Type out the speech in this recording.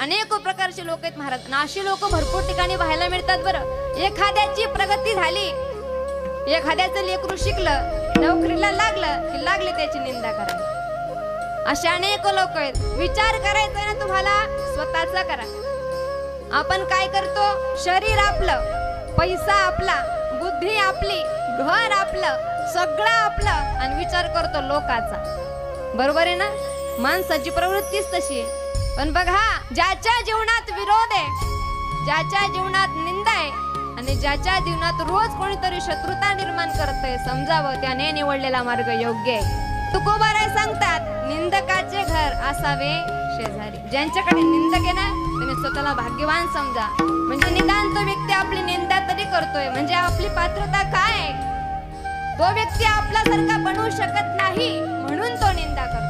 अनेक प्रकारचे लोक आहेत महाराज, आणि अशी लोक भरपूर ठिकाणी पाहायला मिळतात बरं. एखाद्याची प्रगती झाली, एखाद्याचं लेकरू शिकलं, नोकरीला लागलं की लागले त्याची निंदा करायला. असे अनेक लोक आहेत. विचार करायचा ना तुम्हाला, स्वतःचा करा. आपण काय करतो? शरीर आपलं, पैसा आपला, बुद्धी आपली, घर आपलं, सगळं आपलं, आणि विचार करतो लोकाचा. बरोबर आहे ना? माणसाची प्रवृत्तीच तशी आहे. पण बघा, ज्याच्या जीवनात विरोध आहे, ज्याच्या जीवनात निंदा आहे, आणि ज्याच्या जीवनात रोज कोणीतरी शत्रुता निर्माण करतंय, समजावं त्याने निवडलेला मार्ग योग्य आहे. तुकोबाराय सांगतात, निंदकाचे घर असावे शेजारी. ज्यांच्याकडे निंदक आहे ना, त्याने स्वतःला भाग्यवान समजा. म्हणजे निदान तो व्यक्ती आपली निंदा तरी करतोय, म्हणजे आपली पात्रता काय आहे. तो व्यक्ती आपल्यासारखा बनवू शकत नाही म्हणून तो निंदा करतो.